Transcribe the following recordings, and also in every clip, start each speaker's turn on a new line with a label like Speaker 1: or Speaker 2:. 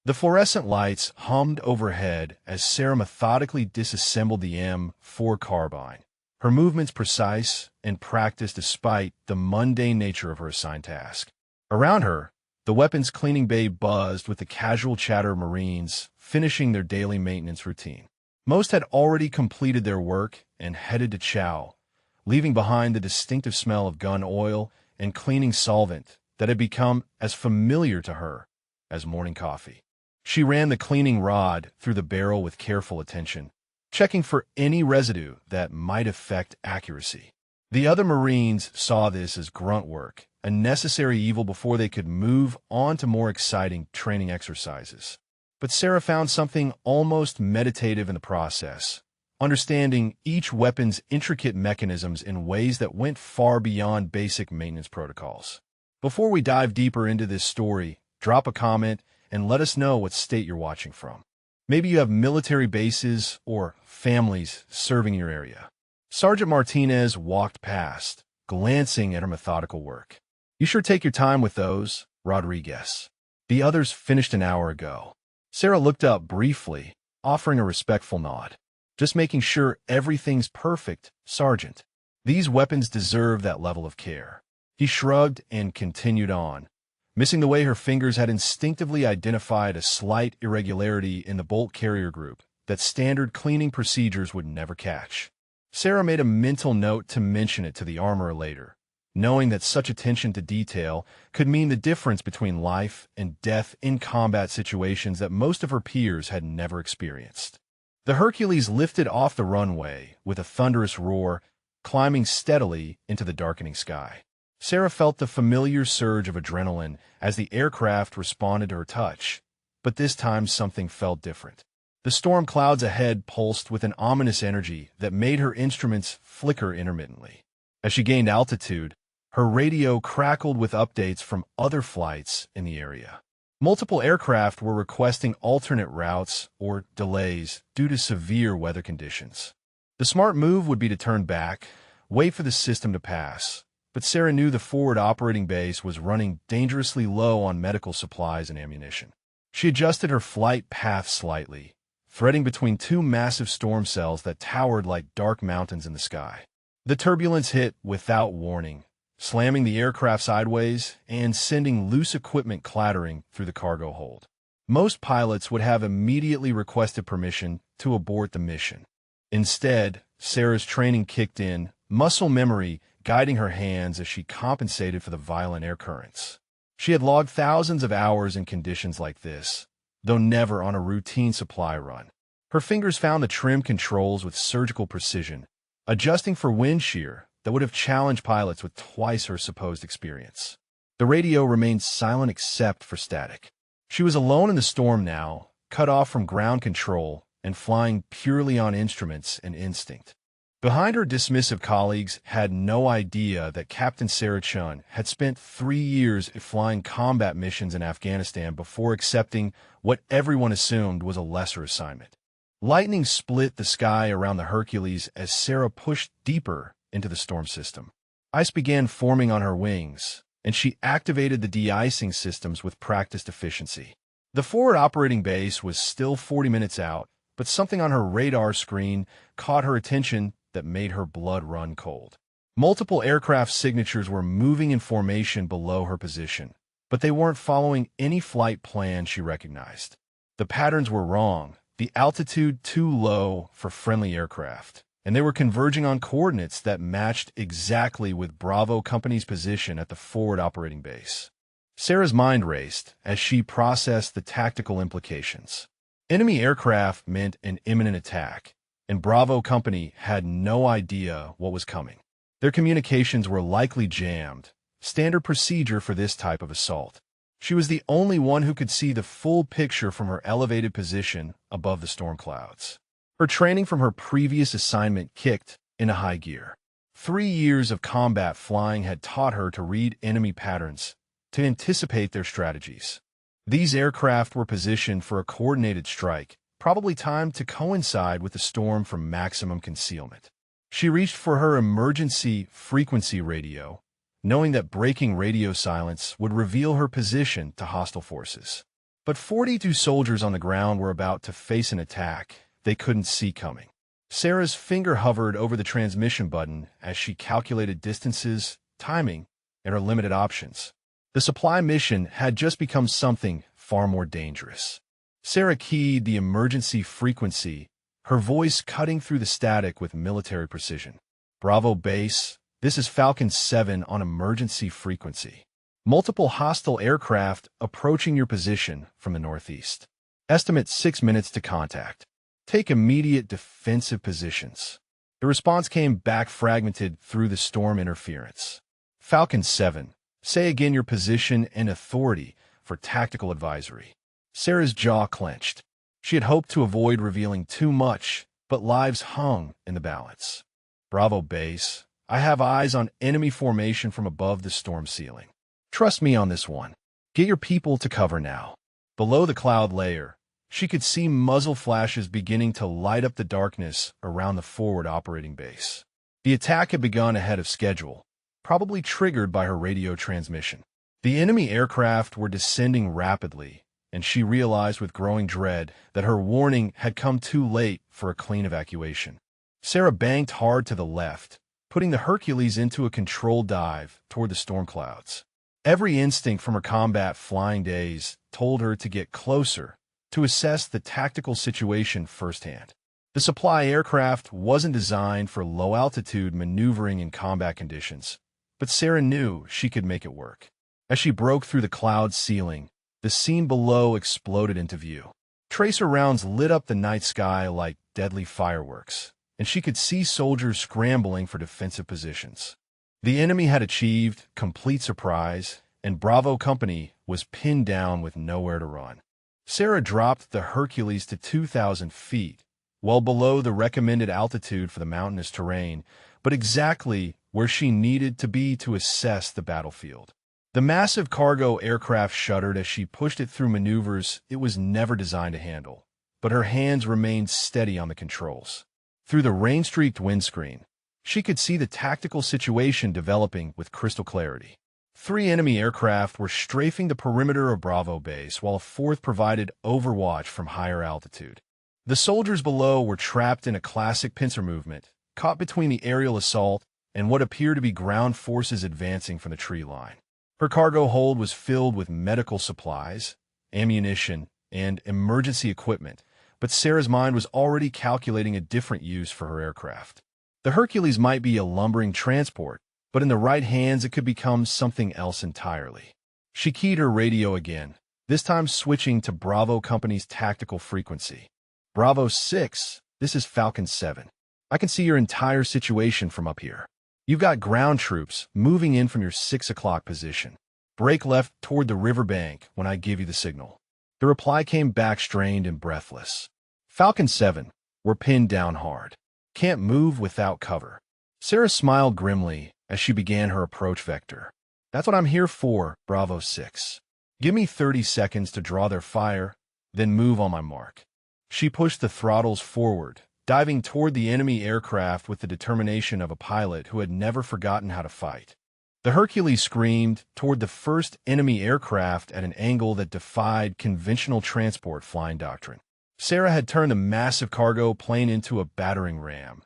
Speaker 1: The fluorescent lights hummed overhead as Sarah methodically disassembled the M4 carbine, her movements precise and practiced despite the mundane nature of her assigned task. Around her, the weapons cleaning bay buzzed with the casual chatter of Marines finishing their daily maintenance routine. Most had already completed their work and headed to chow, leaving behind the distinctive smell of gun oil and cleaning solvent that had become as familiar to her as morning coffee. She ran the cleaning rod through the barrel with careful attention, checking for any residue that might affect accuracy. The other Marines saw this as grunt work, a necessary evil before they could move on to more exciting training exercises. But Sarah found something almost meditative in the process, understanding each weapon's intricate mechanisms in ways that went far beyond basic maintenance protocols. Before we dive deeper into this story, drop a comment and let us know what state you're watching from. Maybe you have military bases or families serving your area. Sergeant Martinez walked past, glancing at her methodical work. You sure take your time with those, Rodriguez. The others finished an hour ago. Sarah looked up briefly, offering a respectful nod. Just making sure everything's perfect, Sergeant. These weapons deserve that level of care. He shrugged and continued on, missing the way her fingers had instinctively identified a slight irregularity in the bolt carrier group that standard cleaning procedures would never catch. Sarah made a mental note to mention it to the armorer later, knowing that such attention to detail could mean the difference between life and death in combat situations that most of her peers had never experienced. The Hercules lifted off the runway with a thunderous roar, climbing steadily into the darkening sky. Sarah felt the familiar surge of adrenaline as the aircraft responded to her touch, but this time something felt different. The storm clouds ahead pulsed with an ominous energy that made her instruments flicker intermittently. As she gained altitude, her radio crackled with updates from other flights in the area. Multiple aircraft were requesting alternate routes or delays due to severe weather conditions. The smart move would be to turn back, wait for the system to pass, but Sarah knew the forward operating base was running dangerously low on medical supplies and ammunition. She adjusted her flight path slightly, threading between two massive storm cells that towered like dark mountains in the sky. The turbulence hit without warning, slamming the aircraft sideways and sending loose equipment clattering through the cargo hold. Most pilots would have immediately requested permission to abort the mission. Instead, Sarah's training kicked in, muscle memory guiding her hands as she compensated for the violent air currents. She had logged thousands of hours in conditions like this, though never on a routine supply run. Her fingers found the trim controls with surgical precision, adjusting for wind shear that would have challenged pilots with twice her supposed experience. The radio remained silent except for static. She was alone in the storm now, cut off from ground control and flying purely on instruments and instinct. Behind her, dismissive colleagues had no idea that Captain Sarah Chun had spent 3 years flying combat missions in Afghanistan before accepting what everyone assumed was a lesser assignment. Lightning split the sky around the Hercules as Sarah pushed deeper into the storm system. Ice began forming on her wings, and she activated the de-icing systems with practiced efficiency. The forward operating base was still 40 minutes out, but something on her radar screen caught her attention that made her blood run cold. Multiple aircraft signatures were moving in formation below her position, but they weren't following any flight plan she recognized. The patterns were wrong, the altitude too low for friendly aircraft, and they were converging on coordinates that matched exactly with Bravo Company's position at the forward operating base. Sarah's mind raced as she processed the tactical implications. Enemy aircraft meant an imminent attack, and Bravo Company had no idea what was coming. Their communications were likely jammed, standard procedure for this type of assault. She was the only one who could see the full picture from her elevated position above the storm clouds. Her training from her previous assignment kicked into high gear. 3 years of combat flying had taught her to read enemy patterns, to anticipate their strategies. These aircraft were positioned for a coordinated strike, probably timed to coincide with the storm for maximum concealment. She reached for her emergency frequency radio, knowing that breaking radio silence would reveal her position to hostile forces. But 42 soldiers on the ground were about to face an attack they couldn't see coming. Sarah's finger hovered over the transmission button as she calculated distances, timing, and her limited options. The supply mission had just become something far more dangerous. Sarah keyed the emergency frequency, her voice cutting through the static with military precision. Bravo Base, this is Falcon 7 on emergency frequency. Multiple hostile aircraft approaching your position from the northeast. Estimate 6 minutes to contact. Take immediate defensive positions. The response came back fragmented through the storm interference. Falcon 7, say again your position and authority for tactical advisory. Sarah's jaw clenched. She had hoped to avoid revealing too much, but lives hung in the balance. Bravo Base, I have eyes on enemy formation from above the storm ceiling. Trust me on this one. Get your people to cover now. Below the cloud layer, she could see muzzle flashes beginning to light up the darkness around the forward operating base. The attack had begun ahead of schedule, probably triggered by her radio transmission. The enemy aircraft were descending rapidly, and she realized with growing dread that her warning had come too late for a clean evacuation. Sarah banked hard to the left, putting the Hercules into a controlled dive toward the storm clouds. Every instinct from her combat flying days told her to get closer, to assess the tactical situation firsthand. The supply aircraft wasn't designed for low-altitude maneuvering in combat conditions, but Sarah knew she could make it work. As she broke through the cloud ceiling, the scene below exploded into view. Tracer rounds lit up the night sky like deadly fireworks, and she could see soldiers scrambling for defensive positions. The enemy had achieved complete surprise, and Bravo Company was pinned down with nowhere to run. Sarah dropped the Hercules to 2,000 feet, well below the recommended altitude for the mountainous terrain, but exactly where she needed to be to assess the battlefield. The massive cargo aircraft shuddered as she pushed it through maneuvers it was never designed to handle, but her hands remained steady on the controls. Through the rain-streaked windscreen, she could see the tactical situation developing with crystal clarity. 3 enemy aircraft were strafing the perimeter of Bravo Base, while a 4th provided overwatch from higher altitude. The soldiers below were trapped in a classic pincer movement, caught between the aerial assault and what appeared to be ground forces advancing from the tree line. Her cargo hold was filled with medical supplies, ammunition, and emergency equipment, but Sarah's mind was already calculating a different use for her aircraft. The Hercules might be a lumbering transport, but in the right hands it could become something else entirely. She keyed her radio again, this time switching to Bravo Company's tactical frequency. Bravo 6, this is Falcon 7. I can see your entire situation from up here. You've got ground troops moving in from your 6 o'clock position. Break left toward the riverbank when I give you the signal. The reply came back strained and breathless. Falcon 7, we're pinned down hard. Can't move without cover. Sarah smiled grimly as she began her approach vector. That's what I'm here for, Bravo 6. Give me 30 seconds to draw their fire, then move on my mark. She pushed the throttles forward, diving toward the enemy aircraft with the determination of a pilot who had never forgotten how to fight. The Hercules screamed toward the first enemy aircraft at an angle that defied conventional transport flying doctrine. Sarah had turned a massive cargo plane into a battering ram,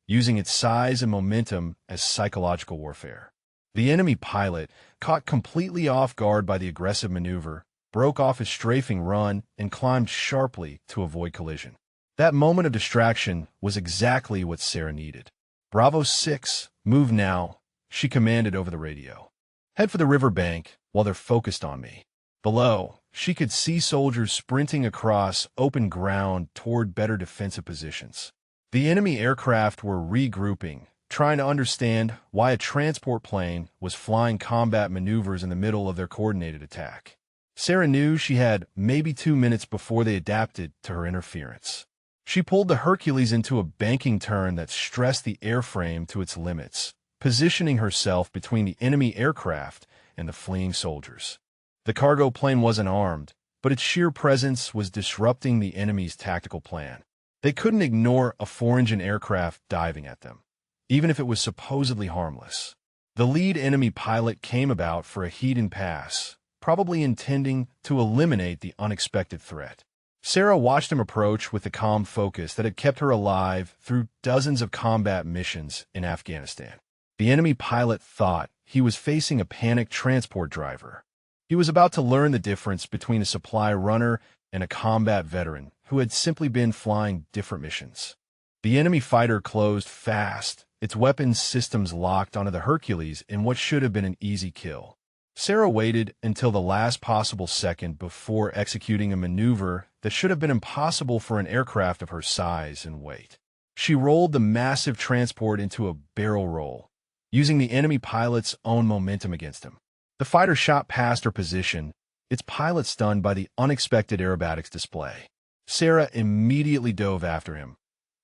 Speaker 1: using its size and momentum as psychological warfare. The enemy pilot, caught completely off guard by the aggressive maneuver, broke off his strafing run and climbed sharply to avoid collision. That moment of distraction was exactly what Sarah needed. Bravo 6, move now, she commanded over the radio. Head for the riverbank while they're focused on me. Below, she could see soldiers sprinting across open ground toward better defensive positions. The enemy aircraft were regrouping, trying to understand why a transport plane was flying combat maneuvers in the middle of their coordinated attack. Sarah knew she had maybe 2 minutes before they adapted to her interference. She pulled the Hercules into a banking turn that stressed the airframe to its limits, positioning herself between the enemy aircraft and the fleeing soldiers. The cargo plane wasn't armed, but its sheer presence was disrupting the enemy's tactical plan. They couldn't ignore a 4-engine aircraft diving at them, even if it was supposedly harmless. The lead enemy pilot came about for a heat and pass, probably intending to eliminate the unexpected threat. Sarah watched him approach with the calm focus that had kept her alive through dozens of combat missions in Afghanistan. The enemy pilot thought he was facing a panicked transport driver. He was about to learn the difference between a supply runner and a combat veteran who had simply been flying different missions. The enemy fighter closed fast, its weapons systems locked onto the Hercules in what should have been an easy kill. Sarah waited until the last possible second before executing a maneuver that should have been impossible for an aircraft of her size and weight. She rolled the massive transport into a barrel roll, using the enemy pilot's own momentum against him. The fighter shot past her position, its pilot stunned by the unexpected aerobatics display. Sarah immediately dove after him,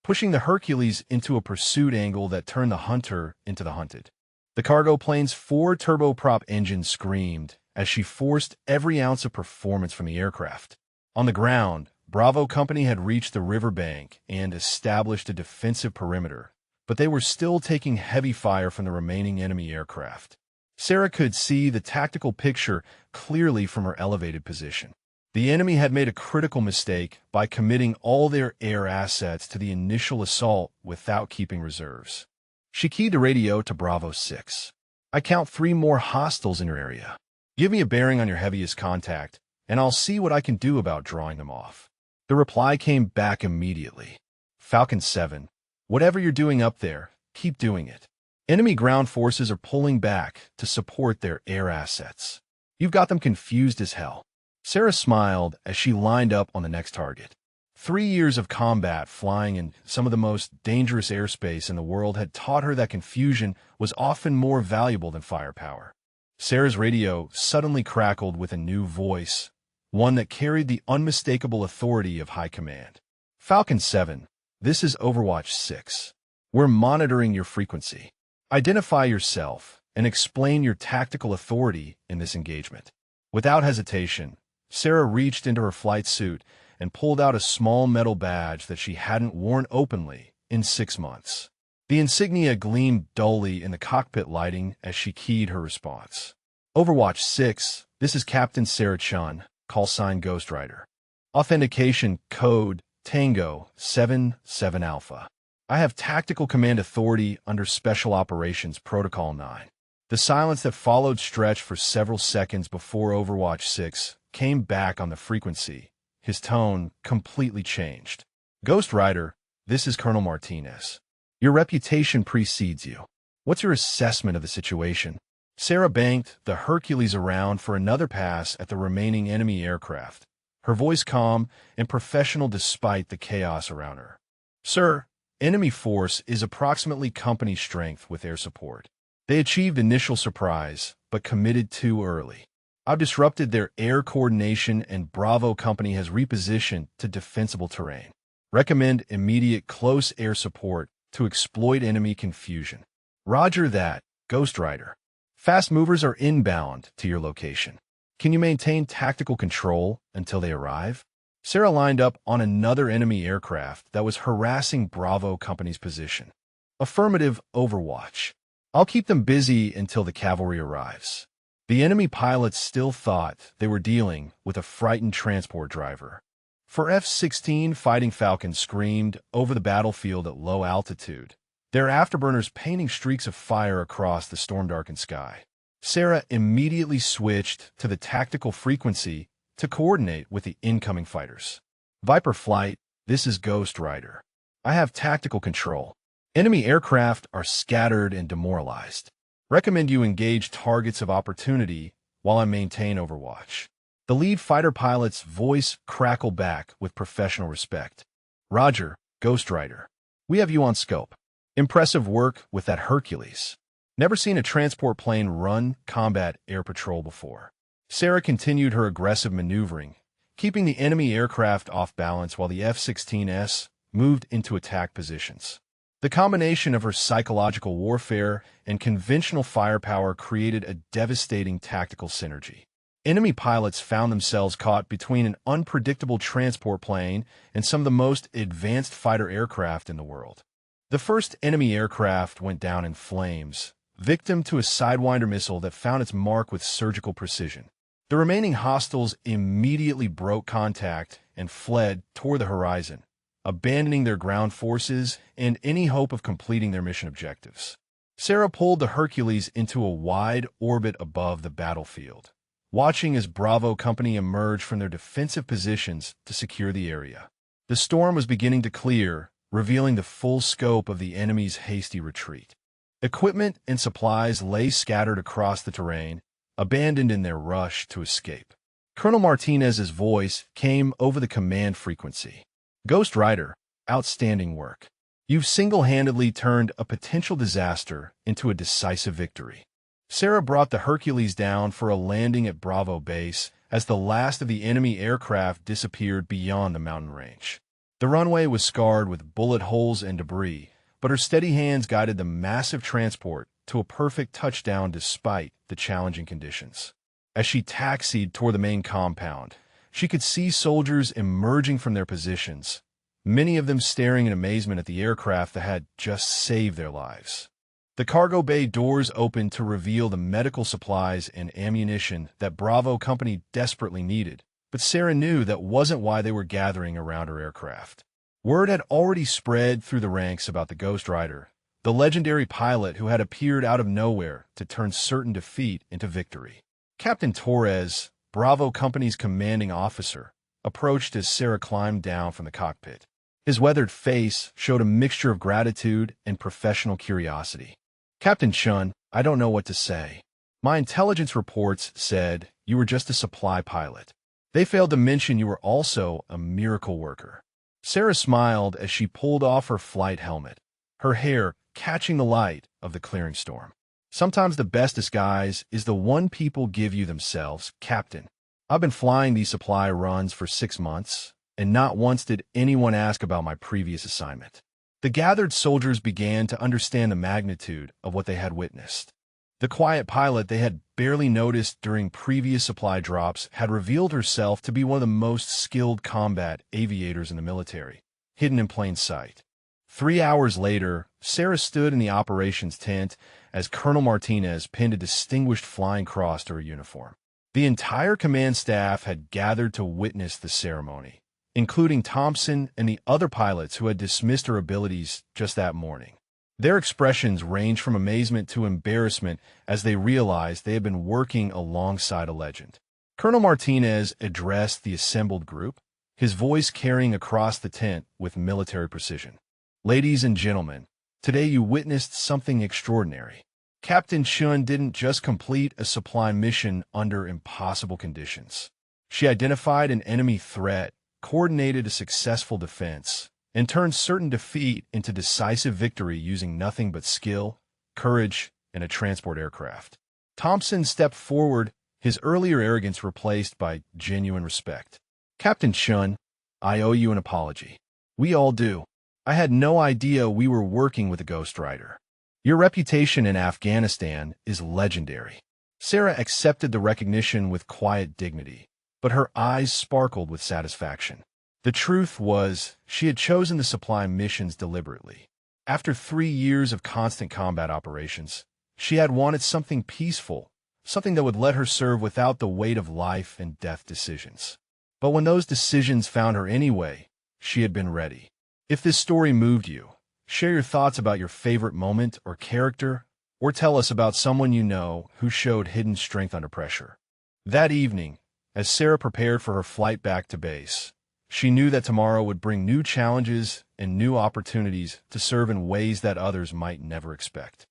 Speaker 1: pushing the Hercules into a pursuit angle that turned the hunter into the hunted. The cargo plane's 4 turboprop engines screamed as she forced every ounce of performance from the aircraft. On the ground, Bravo Company had reached the riverbank and established a defensive perimeter, but they were still taking heavy fire from the remaining enemy aircraft. Sarah could see the tactical picture clearly from her elevated position. The enemy had made a critical mistake by committing all their air assets to the initial assault without keeping reserves. She keyed the radio to Bravo 6. I count 3 more hostiles in your area. Give me a bearing on your heaviest contact, and I'll see what I can do about drawing them off. The reply came back immediately. Falcon 7. Whatever you're doing up there, keep doing it. Enemy ground forces are pulling back to support their air assets. You've got them confused as hell. Sarah smiled as she lined up on the next target. 3 years of combat flying in some of the most dangerous airspace in the world had taught her that confusion was often more valuable than firepower. Sarah's radio suddenly crackled with a new voice, one that carried the unmistakable authority of high command. Falcon 7, this is Overwatch 6. We're monitoring your frequency. Identify yourself and explain your tactical authority in this engagement. Without hesitation, Sarah reached into her flight suit and pulled out a small metal badge that she hadn't worn openly in 6 months. The insignia gleamed dully in the cockpit lighting as she keyed her response. Overwatch 6, this is Captain Sarah Chun, call sign Ghost Rider. Authentication code Tango 77 Alpha. I have tactical command authority under Special Operations Protocol 9. The silence that followed stretched for several seconds before Overwatch 6 came back on the frequency. His tone completely changed. Ghost Rider, this is Colonel Martinez. Your reputation precedes you. What's your assessment of the situation? Sarah banked the Hercules around for another pass at the remaining enemy aircraft, her voice calm and professional despite the chaos around her. Sir, enemy force is approximately company strength with air support. They achieved initial surprise, but committed too early. I've disrupted their air coordination and Bravo Company has repositioned to defensible terrain. Recommend immediate close air support to exploit enemy confusion. Roger that, Ghost Rider. Fast movers are inbound to your location. Can you maintain tactical control until they arrive? Sarah lined up on another enemy aircraft that was harassing Bravo Company's position. Affirmative, Overwatch. I'll keep them busy until the cavalry arrives. The enemy pilots still thought they were dealing with a frightened transport driver. For F-16 Fighting Falcons screamed over the battlefield at low altitude, their afterburners painting streaks of fire across the storm-darkened sky. Sarah immediately switched to the tactical frequency to coordinate with the incoming fighters. Viper Flight, this is Ghost Rider. I have tactical control. Enemy aircraft are scattered and demoralized. Recommend you engage targets of opportunity while I maintain Overwatch. The lead fighter pilot's voice crackled back with professional respect. Roger, Ghost Rider. We have you on scope. Impressive work with that Hercules. Never seen a transport plane run combat air patrol before. Sarah continued her aggressive maneuvering, keeping the enemy aircraft off balance while the F-16S moved into attack positions. The combination of her psychological warfare and conventional firepower created a devastating tactical synergy. Enemy pilots found themselves caught between an unpredictable transport plane and some of the most advanced fighter aircraft in the world. The first enemy aircraft went down in flames, victim to a Sidewinder missile that found its mark with surgical precision. The remaining hostiles immediately broke contact and fled toward the horizon, abandoning their ground forces and any hope of completing their mission objectives. Sarah pulled the Hercules into a wide orbit above the battlefield, watching as Bravo Company emerged from their defensive positions to secure the area. The storm was beginning to clear, revealing the full scope of the enemy's hasty retreat. Equipment and supplies lay scattered across the terrain, abandoned in their rush to escape. Colonel Martinez's voice came over the command frequency. "Ghost Rider, outstanding work. You've single-handedly turned a potential disaster into a decisive victory." Sarah brought the Hercules down for a landing at Bravo Base as the last of the enemy aircraft disappeared beyond the mountain range. The runway was scarred with bullet holes and debris, but her steady hands guided the massive transport to a perfect touchdown despite the challenging conditions. As she taxied toward the main compound, she could see soldiers emerging from their positions, many of them staring in amazement at the aircraft that had just saved their lives. The cargo bay doors opened to reveal the medical supplies and ammunition that Bravo Company desperately needed, but Sarah knew that wasn't why they were gathering around her aircraft. Word had already spread through the ranks about the Ghost Rider, the legendary pilot who had appeared out of nowhere to turn certain defeat into victory. Captain Torres, Bravo Company's commanding officer, approached as Sarah climbed down from the cockpit. His weathered face showed a mixture of gratitude and professional curiosity. "Captain Chun, I don't know what to say. My intelligence reports said you were just a supply pilot. They failed to mention you were also a miracle worker." Sarah smiled as she pulled off her flight helmet, her hair catching the light of the clearing storm. "Sometimes the best disguise is the one people give you themselves, Captain. I've been flying these supply runs for 6 months, and not once did anyone ask about my previous assignment." The gathered soldiers began to understand the magnitude of what they had witnessed. The quiet pilot they had barely noticed during previous supply drops had revealed herself to be one of the most skilled combat aviators in the military, hidden in plain sight. 3 hours later, Sarah stood in the operations tent as Colonel Martinez pinned a distinguished flying cross to her uniform. The entire command staff had gathered to witness the ceremony, including Thompson and the other pilots who had dismissed her abilities just that morning. Their expressions ranged from amazement to embarrassment as they realized they had been working alongside a legend. Colonel Martinez addressed the assembled group, his voice carrying across the tent with military precision. "Ladies and gentlemen, today you witnessed something extraordinary. Captain Chun didn't just complete a supply mission under impossible conditions. She identified an enemy threat, coordinated a successful defense, and turned certain defeat into decisive victory using nothing but skill, courage, and a transport aircraft." Thompson stepped forward, his earlier arrogance replaced by genuine respect. "Captain Chun, I owe you an apology. We all do. I had no idea we were working with a Ghost Rider. Your reputation in Afghanistan is legendary." Sarah accepted the recognition with quiet dignity, but her eyes sparkled with satisfaction. The truth was, she had chosen the supply missions deliberately. After 3 years of constant combat operations, she had wanted something peaceful, something that would let her serve without the weight of life and death decisions. But when those decisions found her anyway, she had been ready. If this story moved you, share your thoughts about your favorite moment or character, or tell us about someone you know who showed hidden strength under pressure. That evening, as Sarah prepared for her flight back to base, she knew that tomorrow would bring new challenges and new opportunities to serve in ways that others might never expect.